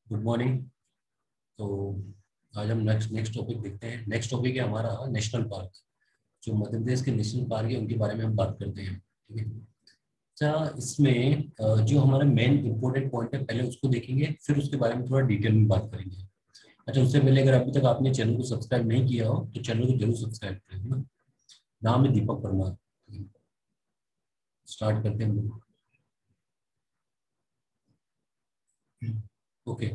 Good morning. तो आज हम नेक्स्ट टॉपिक देखते हैं। नेक्स्ट टॉपिक है हमारा नेशनल पार्क। जो मध्य प्रदेश के नेशनल पार्क है उनके बारे में हम बात करते हैं। ठीक है। अच्छा, इसमें जो हमारा मेन इंपॉर्टेंट पॉइंट है पहले उसको देखेंगे, फिर उसके बारे में थोड़ा डिटेल में बात करेंगे। अच्छा, उससे पहले अगर अभी तक आपने चैनल को सब्सक्राइब नहीं किया हो तो चैनल को जरूर सब्सक्राइब करें, है ना। नाम है दीपक परमार। स्टार्ट करते हैं हम लोग। ओके।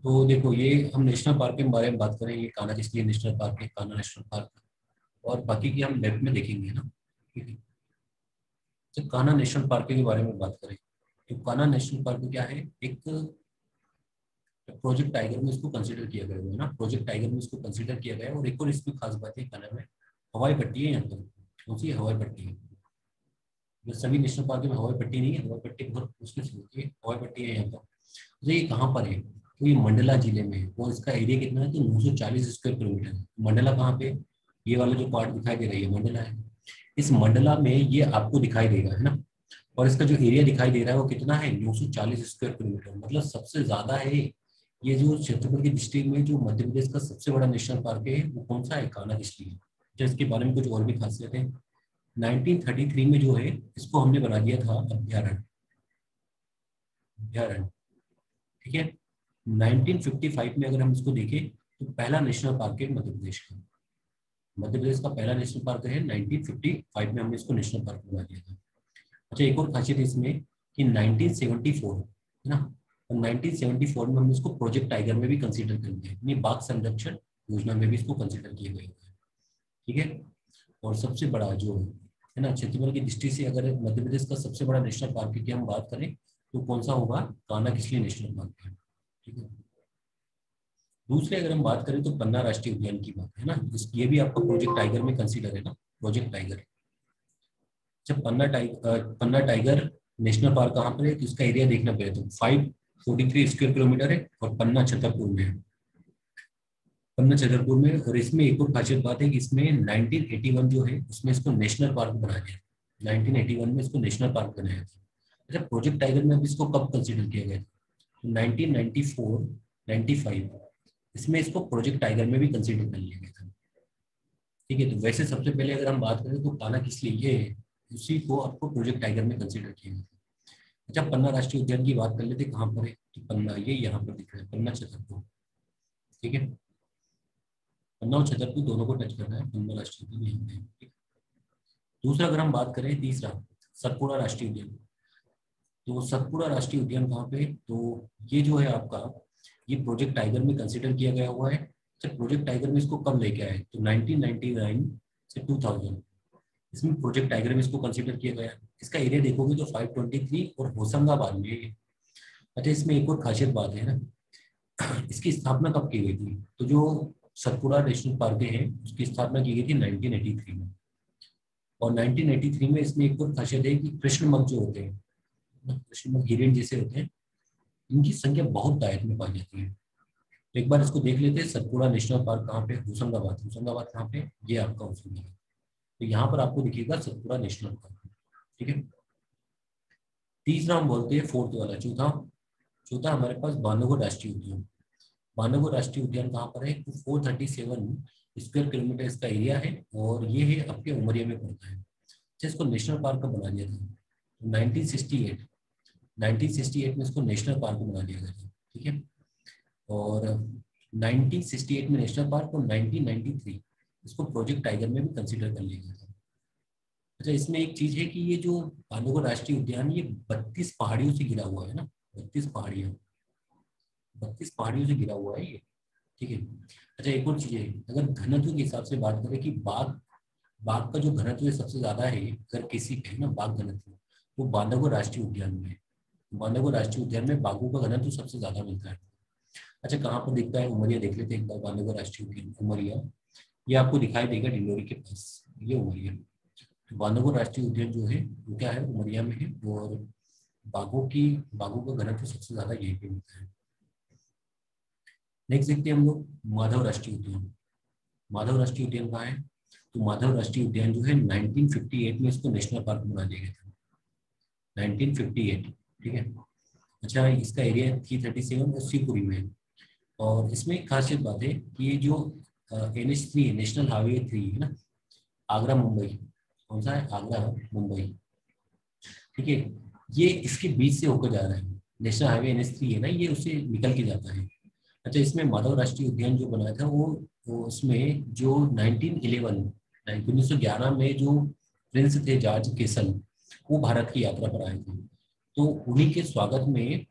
तो देखो, ये हम नेशनल पार्क के बारे में बात करें। ये कान्हा किसलिए नेशनल पार्क है, कान्हा नेशनल पार्क, और बाकी की हम मैप में देखेंगे ना। ठीक है। तो कान्हा नेशनल पार्क के बारे में बात करें तो कान्हा नेशनल पार्क क्या है, एक प्रोजेक्ट टाइगर में इसको कंसीडर किया गया है ना। प्रोजेक्ट टाइगर में इसको कंसीडर किया गया है। और एक और इसमें खास बात है, कान्हा में हवाई पट्टी है। यहाँ पर कौन सी हवाई पट्टी है? जो सभी नेशनल पार्क में हवाई पट्टी नहीं है, हवाई पट्टी बहुत मुश्किल से होती है, हवाई पट्टी है यहाँ पर। तो ये कहाँ पर है? तो ये मंडला जिले में है। और इसका एरिया कितना है? तो 940 स्क्वायर किलोमीटर है। मंडला कहाँ पे? ये वाला जो पार्ट दिखाई दे रहा है, ये मंडला है। इस मंडला में ये आपको दिखाई देगा, है ना। और इसका जो एरिया दिखाई दे रहा है वो कितना है? 940 स्क्वायर किलोमीटर, मतलब सबसे ज्यादा है। ये जो क्षेत्रफल की दृष्टि में जो मध्य प्रदेश का सबसे बड़ा नेशनल पार्क है वो कौन सा है? कान्हा किसली है। तो इसके बारे में कुछ और भी खासियत है। 1933 में जो है इसको हमने बना दिया था अभ्यारण्य। अभ्यारण्य, ठीक है। 1955 में अगर हम इसको देखें तो पहला नेशनल पार्क है मध्य प्रदेश का। मध्य प्रदेश का पहला नेशनल पार्क है 1955 में, हमने इसको नेशनल पार्क बना दिया था। अच्छा, एक और खासियत है इसमें कि 1974, है ना। और 1974 में हमने इसको प्रोजेक्ट टाइगर में भी कंसीडर कर लिया, यानी बाघ संरक्षण योजना में भी इसको कंसीडर किया गया है। ठीक है। और सबसे बड़ा जो है ना, क्षेत्रफल की दृष्टि से अगर मध्य प्रदेश का सबसे बड़ा नेशनल पार्क की हम बात करें तो कौन सा होगा? कान्हा किसली नेशनल पार्क है। ठीक है। दूसरे अगर हम बात करें तो पन्ना राष्ट्रीय उद्यान की बात है ना। ये भी आपका प्रोजेक्ट टाइगर में कंसीडर है ना, प्रोजेक्ट टाइगर। जब पन्ना टाइगर नेशनल पार्क कहाँ पर है तो इसका एरिया देखना पड़ेगा। तो 543 स्क्वायर किलोमीटर है और पन्ना छतरपुर में है। पन्ना छतरपुर में। और इसमें एक और खासियत बात है कि इसमें 1981 जो है उसमें इसको नेशनल पार्क बनाया गया। 1981 में इसको नेशनल पार्क बनाया था। अच्छा, प्रोजेक्ट टाइगर में अब इसको कब कंसिडर किया गया था? तो 1994, 95 इसमें इसको प्रोजेक्ट टाइगर में भी कंसिडर कर लिया गया था। ठीक है। तो वैसे सबसे पहले अगर हम बात करें तो कान्हा किस लिए ये है, उसी को आपको प्रोजेक्ट टाइगर में कंसिडर किया गया था। अच्छा, पन्ना राष्ट्रीय उद्यान की बात कर लेते, कहाँ पर है? तो पन्ना ये यहाँ पर दिख रहा है, पन्ना छतरपुर। ठीक है। पन्ना और छतरपुर दोनों को टच करना है, पन्ना राष्ट्रीय उद्यान यहाँ पे है। ठीक है? दूसरा अगर हम बात करें, तीसरा सतपुड़ा राष्ट्रीय उद्यान। तो सतपुड़ा राष्ट्रीय उद्यान कहाँ पे? तो ये जो है आपका, ये प्रोजेक्ट टाइगर में कंसिडर किया गया हुआ है। अच्छा, प्रोजेक्ट टाइगर में इसको कब लेके आए? तो 1999 से 2000 इसमें प्रोजेक्ट टाइगर में इसको कंसिडर किया गया। इसका एरिया देखोगे तो 523 और होशंगाबाद में है। अच्छा, इसमें एक और खासियत बात है ना, इसकी स्थापना कब की गई थी? तो जो सतपुड़ा नेशनल पार्क है उसकी स्थापना की गई थी 1983 में। और 1983 में इसमें एक और खासियत है कि कृष्णमृग जो होते हैं, कृष्णमृग हिरण जैसे होते हैं, इनकी संख्या बहुत दायरे में पाई जाती है। तो एक बार इसको देख लेते हैं, सतपुड़ा नेशनल पार्क कहाँ पे? होशंगाबाद। होशंगाबाद कहाँ पे? ये आपका होशंगाबाद। तो यहाँ पर आपको दिखेगा सतपुड़ा नेशनल पार्क। ठीक है। तीसरा हम बोलते हैं फोर्थ वाला, चौथा। चौथा हमारे पास बांधवगढ़ राष्ट्रीय उद्यान। बांधवगढ़ राष्ट्रीय उद्यान कहाँ पर है? तो 437 स्क्वायर किलोमीटर इसका एरिया है। और ये है आपके उमरिया में पड़ता है। इसको नेशनल पार्क का बना दिया था 1968। 1968 में इसको नेशनल पार्क बना दिया गया था। ठीक है। और 1968 में नेशनल पार्क और 1993 इसको प्रोजेक्ट टाइगर में भी कंसीडर कर लिया गया था। अच्छा, इसमें एक चीज है कि ये जो बांधवगढ़ राष्ट्रीय उद्यान, ये 32 पहाड़ियों से घिरा हुआ है ना। 32 पहाड़ियां, 32 पहाड़ियों से घिरा हुआ है ये। ठीक है। अच्छा, एक और चीज है, अगर घनत्व के हिसाब से बात करें कि बाघ बाघ का जो घनत्व है सबसे ज्यादा है, अगर किसी पे है ना बाघ घनत्व, वो बांधवगढ़ राष्ट्रीय उद्यान में है। बांधवगढ़ राष्ट्रीय उद्यान में बाघों का घनत्व सबसे ज्यादा मिलता है। अच्छा, कहाँ पर दिखता है? उमरिया देख लेते हैं एक बार। बांधवगढ़ राष्ट्रीय उद्यान उमरिया, ये आपको दिखाई देगा डिंडोरी के पास, ये उमरिया। तो बांधवगढ़ राष्ट्रीय उद्यान जो है वो क्या है? उमरिया में है। और बाघों का घनत्व सबसे ज्यादा यहीं पे मिलता है। नेक्स्ट देखते हैं हम लोग माधव राष्ट्रीय उद्यान। माधव राष्ट्रीय उद्यान कहाँ है? तो माधव राष्ट्रीय उद्यान जो है 1958 में इसको नेशनल पार्क बना दिया गया था। 1958। ठीक है। अच्छा, इसका एरिया 337 और शिवपुरी में है। और इसमें एक खासियत बात है कि ये जो NH3 है, नेशनल हाईवे 3 है ना, आगरा मुंबई, कौन सा है, आगरा मुंबई, ठीक है, ये इसके बीच से होकर जा रहा है। नेशनल हाईवे NH3 है ना, ये उससे निकल के जाता है। अच्छा, इसमें माधव राष्ट्रीय उद्यान जो बनाया था वो उसमें जो 1911 में जो प्रिंस थे जॉर्ज केसल, वो भारत की यात्रा पर आए थे। तो उन्हीं के स्वागत में,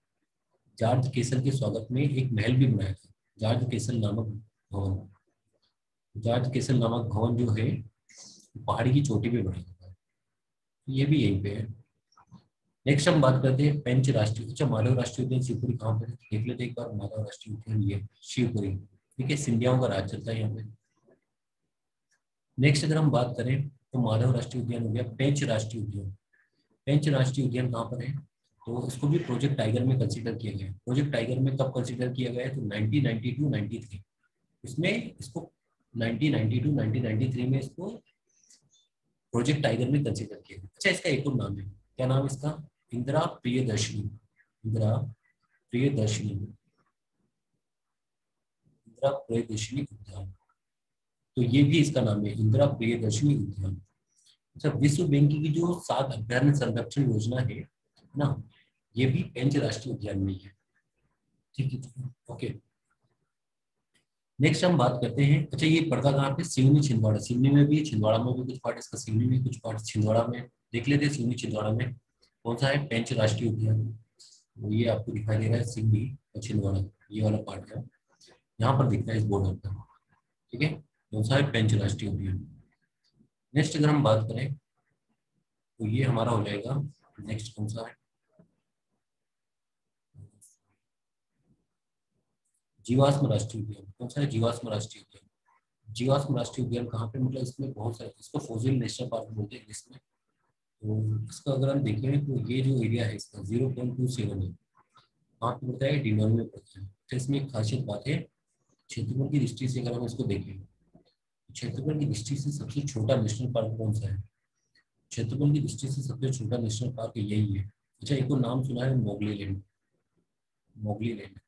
जॉर्ज केसल के स्वागत में एक महल भी बनाया था, जॉर्ज केसल नामक भवन। जॉर्ज केसल नामक भवन जो है पहाड़ी की चोटी पे बना हुआ है, ये भी यहीं पे है। नेक्स्ट हम बात करते हैं पेंच राष्ट्रीय, अच्छा माधव राष्ट्रीय उद्यान शिवपुरी कहाँ पर है, देख लेते हैं एक बार। माधव राष्ट्रीय उद्यान ये शिवपुरी, ठीक है, सिंधियाओं का राज चलता है यहाँ पे। नेक्स्ट अगर हम बात करें तो माधव राष्ट्रीय उद्यान हो गया। पेंच राष्ट्रीय उद्यान, पेंच राष्ट्रीय उद्यान कहाँ पर है, तो इसको भी प्रोजेक्ट टाइगर में कंसीडर किया गया है। प्रोजेक्ट टाइगर में कब कंसीडर किया गया है, तो 1992-93 इसमें इसको, 1992-1993 में इसको प्रोजेक्ट टाइगर में कंसीडर किया गया। अच्छा, इसका एक और नाम है, क्या नाम है इसका, इंदिरा प्रियदर्शनी, इंदिरा प्रियदर्शनी, इंदिरा प्रियदर्शनी उद्यान, तो ये भी इसका नाम है, इंदिरा प्रियदर्शनी उद्यान। अच्छा, विश्व बैंक की जो 7 अभ्यारण्य संरक्षण योजना है ना, ये भी पेंच राष्ट्रीय उद्यान में ही है, ठीक है, ओके। नेक्स्ट हम बात करते हैं, अच्छा ये पड़ता कहाँ पे, सिवनी छिंदवाड़ा, सिवनी में भी, छिंदवाड़ा में भी कुछ पार्ट इसका, सिवनी में कुछ पार्ट, छिंदवाड़ा में, देख लेते हैं सिवनी छिंदवाड़ा में कौन सा है, पेंच राष्ट्रीय उद्यान। वो ये आपको दिखाई दे रहा है, सिवनी और छिंदवाड़ा, ये वाला पार्ट है, यहाँ पर दिखता है इस बॉर्डर पर, ठीक है, कौन सा है, पेंच राष्ट्रीय उद्यान। नेक्स्ट अगर हम बात करें तो ये हमारा हो जाएगा, नेक्स्ट कौन सा है, जीवाश्म राष्ट्रीय उद्यान, कौन सा है, जीवाश्म राष्ट्रीय उद्यान। जीवाश्म राष्ट्रीय उद्यान कहाँ पे, मतलब इसमें बहुत सारे, इसको फोसिल नेशनल पार्क बोलते हैं इंग्लिश में। तो इसका अगर हम देखें तो ये जो एरिया है इसका 0.27 है, कहाँ पे पड़ता है, डिंडोरी में पड़ता है। तो इसमें एक खासियत बात है, क्षेत्रफल की दृष्टि से अगर हम इसको देखें, क्षेत्रफल की दृष्टि से सबसे छोटा नेशनल पार्क कौन सा है, क्षेत्रफल की दृष्टि से सबसे छोटा नेशनल पार्क यही है। अच्छा, एक और नाम सुना है, मोगली लैंड, मोगली लैंड,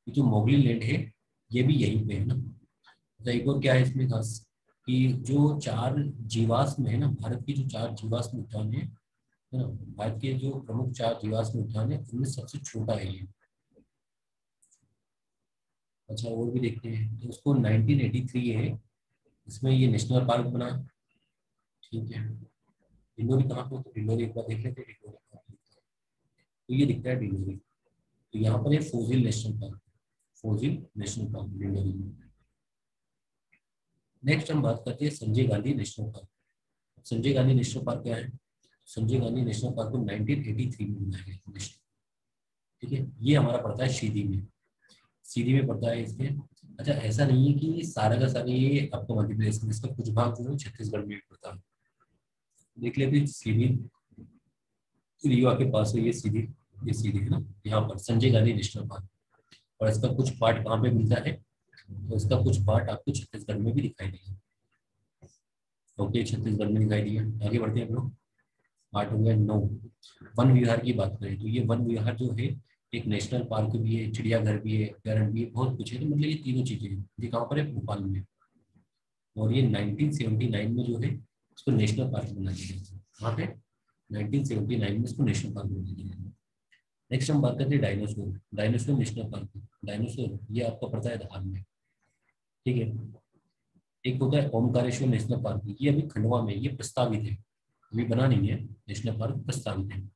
ये जो मोगली लैंड है ये भी यहीं पे है ना। अच्छा, एक और क्या है इसमें खास, कि जो 4 जीवाश्म है ना, भारत की जो 4 जीवाश्म उद्यान है ना, भारत के जो प्रमुख 4 जीवाश्म उद्यान है उनमें सबसे छोटा है ये। अच्छा, और भी देखते हैं, तो उसको 1983 है, इसमें ये नेशनल पार्क बना, ठीक है। डिंडोरी कहाँ पे, तो डिंडोरी एक बार देख लेते हैं, डिंडोरी कहाँ पे दिखता है? तो ये दिखता है डिंडोरी, तो यहाँ पर है fossil national park, fossil national park Dindori में। नेक्स्ट हम बात करते हैं Sanjay Gandhi national park. Sanjay Gandhi national park क्या है, संजय गांधी नेशनल पार्क को 1983 में बनाया गया नेशनल, ठीक है, ये हमारा पड़ता है सीधी में, सीधी में पड़ता है इसके। अच्छा, ऐसा नहीं है कि सारा का सारा ये आपको मध्य प्रदेश में, इसका कुछ भाग जो है छत्तीसगढ़ में भी पड़ता है। देख लेते हैं, सीधी रीवा के पास है ये सीधी, ये सीधी है ना, यहाँ पर संजय गांधी नेशनल पार्क, और इसका कुछ पार्ट कहाँ पे मिलता है, तो इसका कुछ पार्ट आपको छत्तीसगढ़ में भी दिखाई देगा, ओके, छत्तीसगढ़ में दिखाई दिया। आगे बढ़ते हैं हम लोग, पार्ट हो गया 9। वन विहार की बात करें तो ये वन विहार जो है एक नेशनल पार्क भी है, चिड़ियाघर भी है, अभ्यारण्य भी है, बहुत कुछ है, तो मतलब ये तीनों चीजें हैं। ये कहाँ पर है, भोपाल में, और ये 1979 में जो है उसको नेशनल पार्क बना दिया गया। कहाँ पे, 1979 में इसको नेशनल पार्क बना दिया गया। नेक्स्ट हम बात करते हैं dinosaur, dinosaur national park, dinosaur ये आपको पड़ता है धार में, ठीक है। एक होता है ओमकारेश्वर नेशनल पार्क, ये अभी खंडवा में, ये प्रस्तावित है, अभी बना नहीं है, नेशनल पार्क प्रस्तावित है।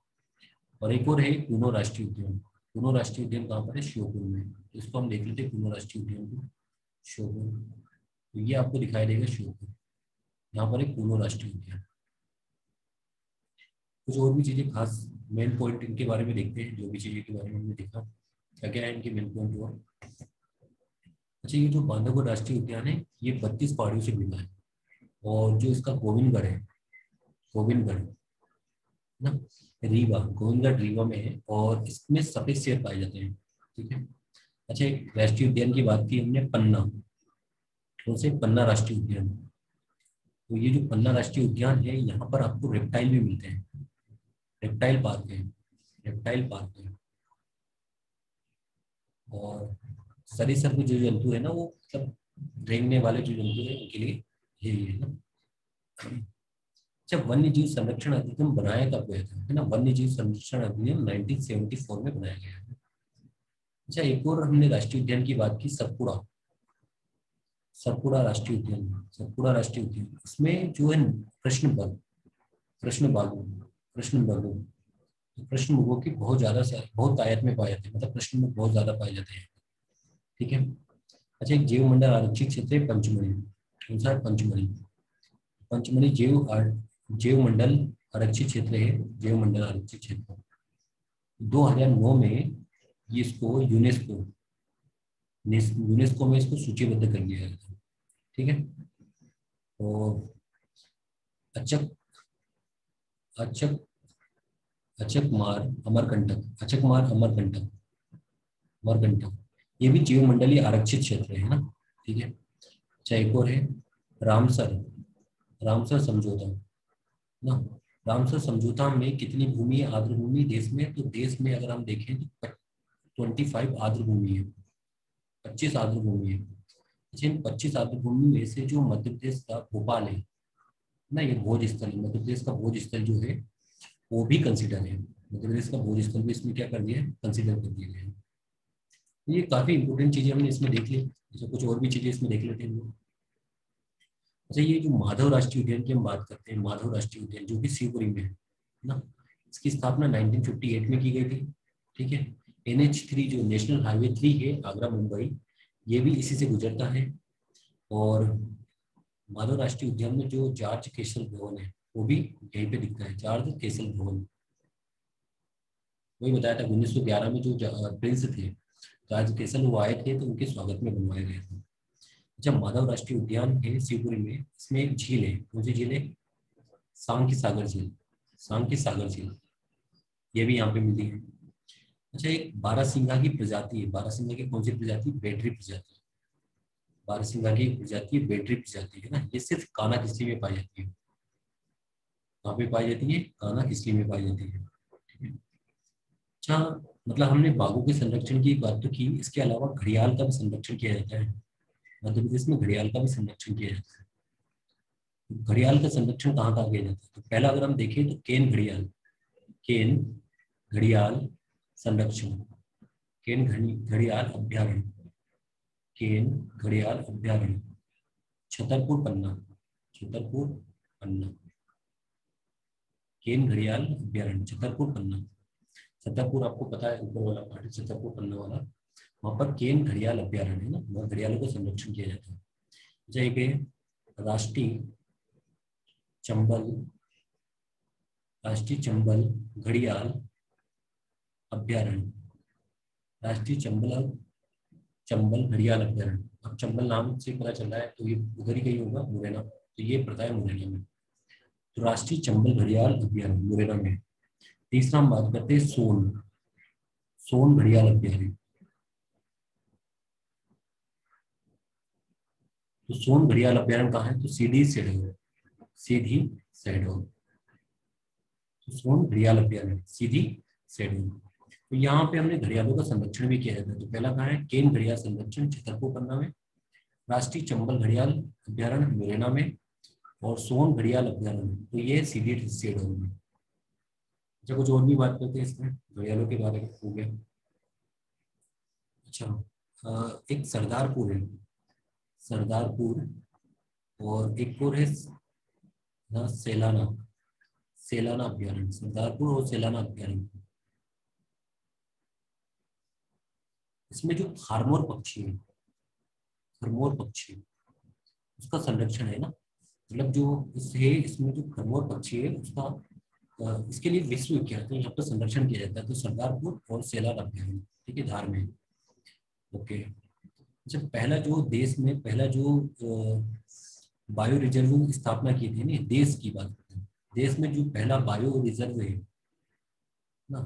और एक और है कूनो राष्ट्रीय उद्यान, कूनो राष्ट्रीय उद्यान कहाँ पर है, श्योपुर में, तो इसको हम देख लेते हैं कूनो राष्ट्रीय उद्यान को, श्योपुर, तो ये आपको दिखाई देगा श्योपुर, यहाँ पर एक कूनो राष्ट्रीय उद्यान। कुछ और भी चीजें खास मेन पॉइंट इनके बारे में देखते हैं, जो भी चीजें के बारे में हमने देखा, क्या क्या है इनके मेन पॉइंट हुआ। अच्छा, ये जो बांधवगढ़ राष्ट्रीय उद्यान है ये 32 पहाड़ियों से बना है, और जो इसका गोविंदगढ़ है, गोविंदगढ़ ना, रीवा, गोविंदगढ़ रीवा में है, और इसमें सफेद शेर पाए जाते हैं, ठीक है। अच्छा, एक राष्ट्रीय उद्यान की बात की हमने, पन्ना, कौन से, पन्ना राष्ट्रीय उद्यान, तो ये जो पन्ना राष्ट्रीय उद्यान है यहाँ पर आपको रेप्टाइल भी मिलते हैं, रेप्टाइल पार्क है, रेप्टाइल पार्क है। और सरीसृप जो जंतु है ना, वो मतलब रेंगने वाले जो जंतु है उनके लिए यही है ना। अच्छा, वन्य जीव संरक्षण अधिनियम बनाया कब गया था, है ना? वन्य जीव संरक्षण अधिनियम 1974 में बनाया गया है। अच्छा, एक और हमने राष्ट्रीय उद्यान की बात की, सतपुड़ा। सतपुड़ा राष्ट्रीय उद्यान, सतपुड़ा राष्ट्रीय उद्यान, इसमें जो है कृष्ण कृष्ण बागु, कृष्ण बागु, कृष्ण मृगों की बहुत ज्यादा बहुत तायत में पाए जाते हैं, मतलब कृष्ण मृग बहुत ज्यादा पाए जाते हैं। ठीक है। अच्छा, एक जैव मंडल आरक्षित क्षेत्र है पंचमढ़ी। कौन सा है? पंचमढ़ी। पंचमढ़ी जैव मंडल आरक्षित क्षेत्र है, जैव मंडल आरक्षित क्षेत्र। 2009 में ये इसको यूनेस्को में इसको सूचीबद्ध कर लिया गया था। ठीक है। और अचक अचक अचकमार अमरकंटक, अचकमार अमरकंटक, ये भी जीव मंडलीय आरक्षित क्षेत्र है ना। ठीक है। अच्छा, एक और है रामसर, रामसर समझौता ना। रामसर समझौता में कितनी भूमि है आर्द्र भूमि देश में? तो देश में अगर हम देखें तो 25 आर्द्र भूमि है, 25 आर्द्र भूमि है। अच्छा, इन 25 आर्द्र भूमि में से जो मध्य प्रदेश का भोपाल है ना, ये भोज स्थल, मध्य प्रदेश का भोज स्थल जो है वो भी कंसिडर है। मध्य प्रदेश का भोज स्थल भी इसमें क्या कर दिया है? कंसिडर कर दिए गए हैं। ये काफी इंपोर्टेंट चीजें हमने इसमें देख ली। जैसे कुछ और भी चीजें इसमें देख लेते हैं हम लोग। अच्छा, ये जो माधव राष्ट्रीय उद्यान की हम बात करते हैं, माधव राष्ट्रीय उद्यान जो कि शिवपुरी में है ना, इसकी स्थापना 1958 में की गई थी। ठीक है। NH3 जो नेशनल हाईवे 3 है आगरा मुंबई, ये भी इसी से गुजरता है। और माधव राष्ट्रीय उद्यान में जो जॉर्ज केशल भवन है वो भी यहीं पे दिखता है, जॉर्ज केशल भवन। वही बताया था 1911 में जो प्रिंस थे जॉर्ज केशल, वो आए थे तो उनके स्वागत में बनवाया गया था। जब माधव राष्ट्रीय उद्यान है शिवपुरी में, इसमें एक झील है। कौन सी झील है? सांकी सागर झील, सांकी सागर झील, ये भी यहाँ पे मिलती है। अच्छा, एक बारहसिंगा की प्रजाति है, बारहसिंगा की कौन सी प्रजाति? बैटरी प्रजाति। बारहसिंगा की प्रजाति बैटरी प्रजाति है ना, ये सिर्फ कान्हा किस्ली में पाई जाती है। कहाँ पे पाई जाती है? कान्हा किस्ली में पाई जाती है। ठीक है। अच्छा, मतलब हमने बाघों के संरक्षण की बात तो की, इसके अलावा घड़ियाल का भी संरक्षण किया जाता है। मध्य प्रदेश में घड़ियाल का भी संरक्षण किया जाता है। घड़ियाल का संरक्षण कहाँ कहाँ किया जाता है? तो पहला अगर हम देखें तो केन घड़ियाल, केन घड़ियाल संरक्षण, केन घड़ियाल अभ्यारण्य, केन घड़ियाल अभ्यारण्य, छतरपुर पन्ना, छतरपुर पन्ना, केन घड़ियाल अभ्यारण्य छतरपुर पन्ना। छतरपुर आपको पता है, ऊपर वाला पार्ट है छतरपुर पन्ना वाला, वहां पर केन घड़ियाल अभ्यारण्य है ना, वहाँ घड़ियालों को संरक्षण किया जाता है। जैसे राष्ट्रीय चंबल, राष्ट्रीय चंबल घड़ियाल अभ्यारण्य, राष्ट्रीय चंबल घड़ियाल अभ्यारण्य। अब चंबल नाम से पता चल रहा है तो ये उधर ही कहीं होगा, मुरैना, तो ये पता है मुरैना में। तो राष्ट्रीय चंबल घड़ियाल अभ्यारण्य मुरैना में। तीसरा हम बात करते हैं सोन, सोन घड़ियाल अभ्यारण्य। तो सोन घड़ियाल अभ्यारण्य कहाँ है? तो सीधी शेडोल, सीधी शेडोल, तो सोन घड़ियाल अभ्यारण्य सीधी शेडोल। तो यहाँ पे हमने घड़ियालों का संरक्षण भी किया जाता है। तो पहला कहाँ है? केन घड़ियाल संरक्षण छतरपुर पन्ना में, राष्ट्रीय चंबल घड़ियाल अभ्यारण्य मुरैना में, और सोन घड़ियाल अभ्यारण्य तो ये सीधी शेडोल में। अच्छा, कुछ और भी बात करते हैं इसमें घड़ियालों के बारे में, हो गया। अच्छा, एक सरदारपुर है, सरदारपुर, और एक और है सेलाना, सेलाना अभ्यारण्य, सरदारपुर और सेलाना अभ्यारण्य। इसमें जो खारमोर पक्षी है, खरमोर पक्षी, उसका संरक्षण है ना, मतलब जो इससे इसमें जो खरमोर पक्षी है उसका इसके लिए विश्व विख्यात है, यहाँ पर संरक्षण किया जाता है। तो सरदारपुर और सेलाना अभ्यारण्य, ठीक है, धार में। ओके। अच्छा, पहला जो देश में पहला जो बायो रिजर्व की स्थापना की थी ना, देश की बात करते हैं, देश में जो पहला बायो रिजर्व है ना,